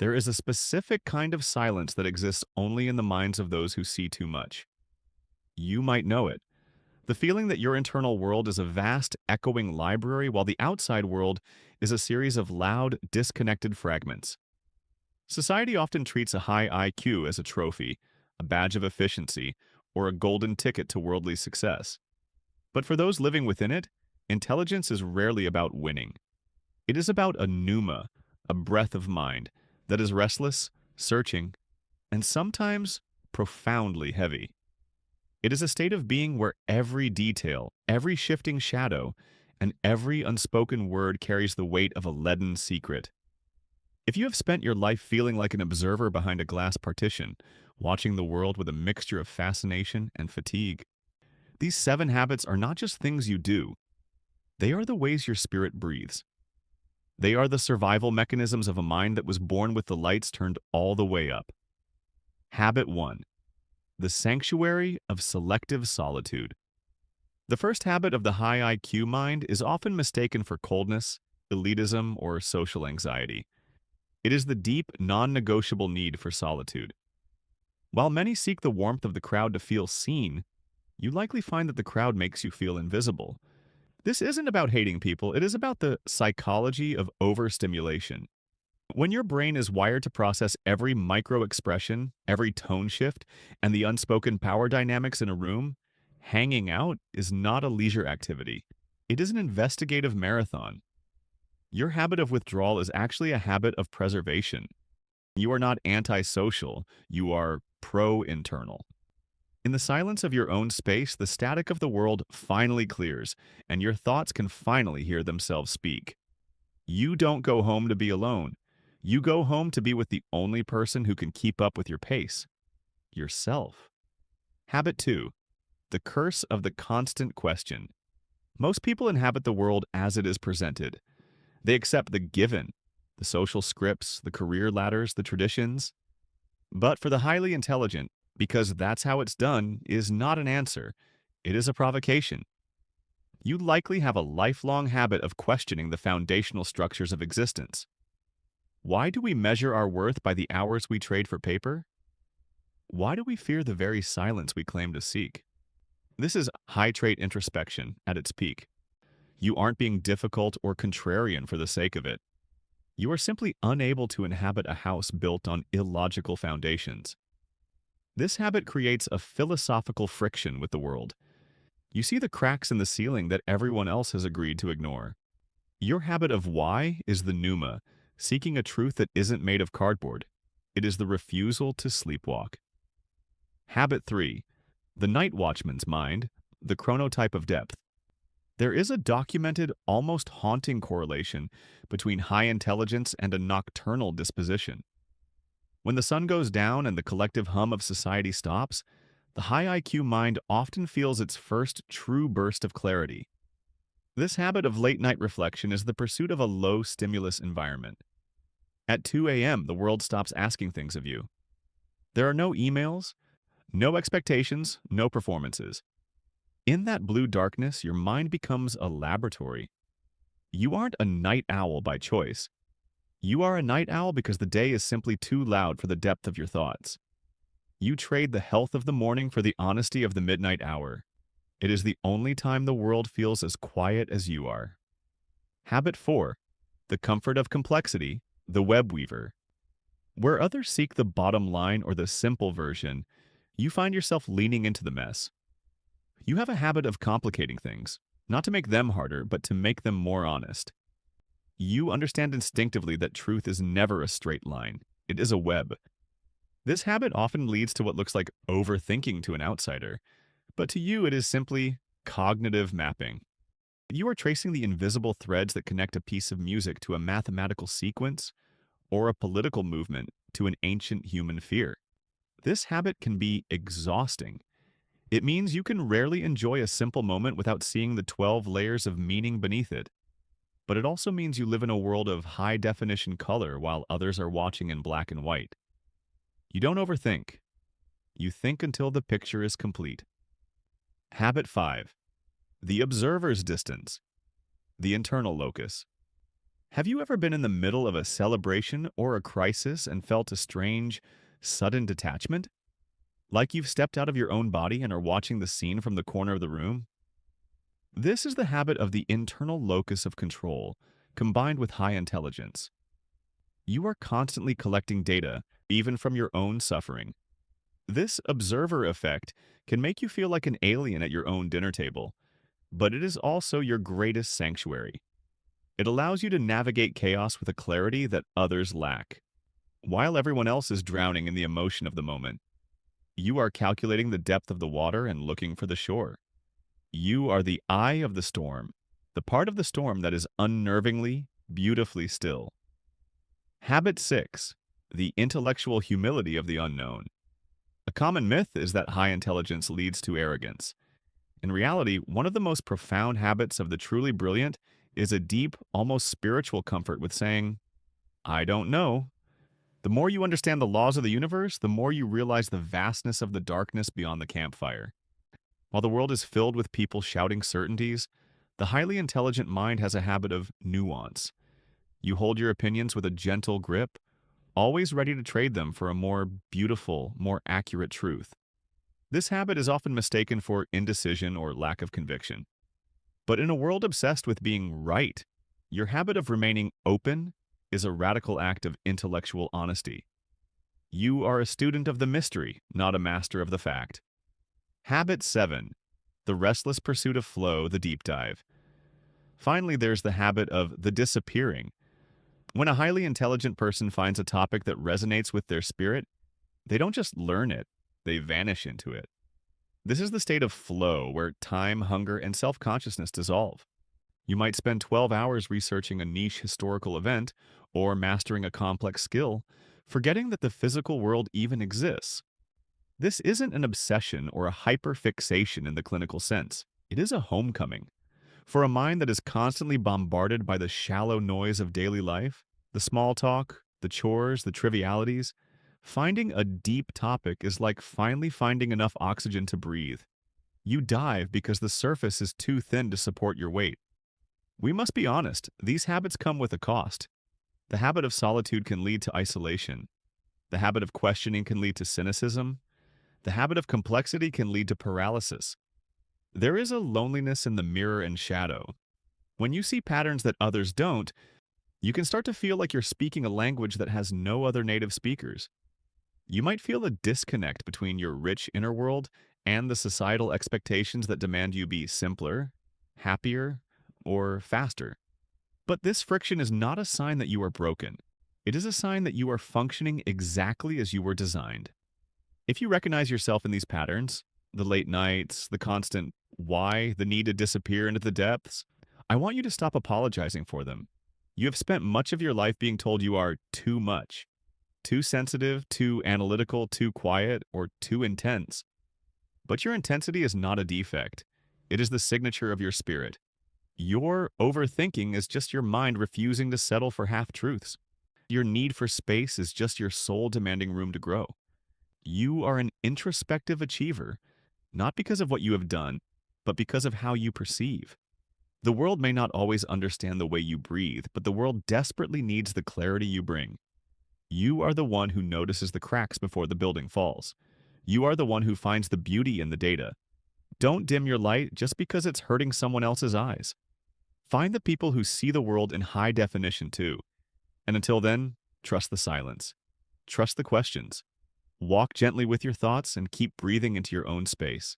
There is a specific kind of silence that exists only in the minds of those who see too much. You might know it. The feeling that your internal world is a vast, echoing library while the outside world is a series of loud, disconnected fragments. Society often treats a high IQ as a trophy, a badge of efficiency, or a golden ticket to worldly success. But for those living within it, intelligence is rarely about winning. It is about a pneuma, a breath of mind, that is restless, searching, and sometimes profoundly heavy. It is a state of being where every detail, every shifting shadow, and every unspoken word carries the weight of a leaden secret. If you have spent your life feeling like an observer behind a glass partition, watching the world with a mixture of fascination and fatigue, these 7 habits are not just things you do, they are the ways your spirit breathes. They are the survival mechanisms of a mind that was born with the lights turned all the way up. Habit 1. The sanctuary of selective solitude. The first habit of the high IQ mind is often mistaken for coldness, elitism, or social anxiety. It is the deep, non-negotiable need for solitude. While many seek the warmth of the crowd to feel seen, you likely find that the crowd makes you feel invisible. This isn't about hating people, it is about the psychology of overstimulation. When your brain is wired to process every micro-expression, every tone shift, and the unspoken power dynamics in a room, hanging out is not a leisure activity. It is an investigative marathon. Your habit of withdrawal is actually a habit of preservation. You are not antisocial, you are pro-internal. In the silence of your own space, the static of the world finally clears, and your thoughts can finally hear themselves speak. You don't go home to be alone. You go home to be with the only person who can keep up with your pace, yourself. Habit 2. The curse of the constant question. Most people inhabit the world as it is presented. They accept the given, the social scripts, the career ladders, the traditions. But for the highly intelligent, because that's how it's done, is not an answer. It is a provocation. You likely have a lifelong habit of questioning the foundational structures of existence. Why do we measure our worth by the hours we trade for paper? Why do we fear the very silence we claim to seek? This is high-trait introspection at its peak. You aren't being difficult or contrarian for the sake of it. You are simply unable to inhabit a house built on illogical foundations. This habit creates a philosophical friction with the world. You see the cracks in the ceiling that everyone else has agreed to ignore. Your habit of why is the pneuma, seeking a truth that isn't made of cardboard. It is the refusal to sleepwalk. Habit 3. The night watchman's mind, the chronotype of depth. There is a documented, almost haunting correlation between high intelligence and a nocturnal disposition. When the sun goes down and the collective hum of society stops, the high IQ mind often feels its first true burst of clarity. This habit of late-night reflection is the pursuit of a low-stimulus environment. At 2 a.m., the world stops asking things of you. There are no emails, no expectations, no performances. In that blue darkness, your mind becomes a laboratory. You aren't a night owl by choice. You are a night owl because the day is simply too loud for the depth of your thoughts. You trade the health of the morning for the honesty of the midnight hour. It is the only time the world feels as quiet as you are. Habit 4. The comfort of complexity, the web weaver. Where others seek the bottom line or the simple version, you find yourself leaning into the mess. You have a habit of complicating things, not to make them harder, but to make them more honest. You understand instinctively that truth is never a straight line. It is a web. This habit often leads to what looks like overthinking to an outsider, but to you it is simply cognitive mapping. You are tracing the invisible threads that connect a piece of music to a mathematical sequence or a political movement to an ancient human fear. This habit can be exhausting. It means you can rarely enjoy a simple moment without seeing the 12 layers of meaning beneath it. But it also means you live in a world of high-definition color while others are watching in black and white. You don't overthink. You think until the picture is complete. Habit 5. The observer's distance, the internal locus. Have you ever been in the middle of a celebration or a crisis and felt a strange, sudden detachment? Like you've stepped out of your own body and are watching the scene from the corner of the room? This is the habit of the internal locus of control, combined with high intelligence. You are constantly collecting data, even from your own suffering. This observer effect can make you feel like an alien at your own dinner table, but it is also your greatest sanctuary. It allows you to navigate chaos with a clarity that others lack. While everyone else is drowning in the emotion of the moment, you are calculating the depth of the water and looking for the shore. You are the eye of the storm, the part of the storm that is unnervingly, beautifully still. Habit 6. The intellectual humility of the unknown. A common myth is that high intelligence leads to arrogance. In reality, one of the most profound habits of the truly brilliant is a deep, almost spiritual comfort with saying, I don't know. The more you understand the laws of the universe, the more you realize the vastness of the darkness beyond the campfire. While the world is filled with people shouting certainties, the highly intelligent mind has a habit of nuance. You hold your opinions with a gentle grip, always ready to trade them for a more beautiful, more accurate truth. This habit is often mistaken for indecision or lack of conviction. But in a world obsessed with being right, your habit of remaining open is a radical act of intellectual honesty. You are a student of the mystery, not a master of the fact. Habit 7. The restless pursuit of flow, the deep dive. Finally, there's the habit of the disappearing. When a highly intelligent person finds a topic that resonates with their spirit, they don't just learn it, they vanish into it. This is the state of flow where time, hunger, and self-consciousness dissolve. You might spend 12 hours researching a niche historical event or mastering a complex skill, forgetting that the physical world even exists. This isn't an obsession or a hyperfixation in the clinical sense. It is a homecoming. For a mind that is constantly bombarded by the shallow noise of daily life, the small talk, the chores, the trivialities, finding a deep topic is like finally finding enough oxygen to breathe. You dive because the surface is too thin to support your weight. We must be honest, these habits come with a cost. The habit of solitude can lead to isolation. The habit of questioning can lead to cynicism. The habit of complexity can lead to paralysis. There is a loneliness in the mirror and shadow. When you see patterns that others don't, you can start to feel like you're speaking a language that has no other native speakers. You might feel a disconnect between your rich inner world and the societal expectations that demand you be simpler, happier, or faster. But this friction is not a sign that you are broken. It is a sign that you are functioning exactly as you were designed. If you recognize yourself in these patterns, the late nights, the constant why, the need to disappear into the depths, I want you to stop apologizing for them. You have spent much of your life being told you are too much, too sensitive, too analytical, too quiet, or too intense. But your intensity is not a defect. It is the signature of your spirit. Your overthinking is just your mind refusing to settle for half-truths. Your need for space is just your soul demanding room to grow. You are an introspective achiever, not because of what you have done, but because of how you perceive. The world may not always understand the way you breathe, but the world desperately needs the clarity you bring. You are the one who notices the cracks before the building falls. You are the one who finds the beauty in the data. Don't dim your light just because it's hurting someone else's eyes. Find the people who see the world in high definition too. And until then, trust the silence. Trust the questions. Walk gently with your thoughts and keep breathing into your own space.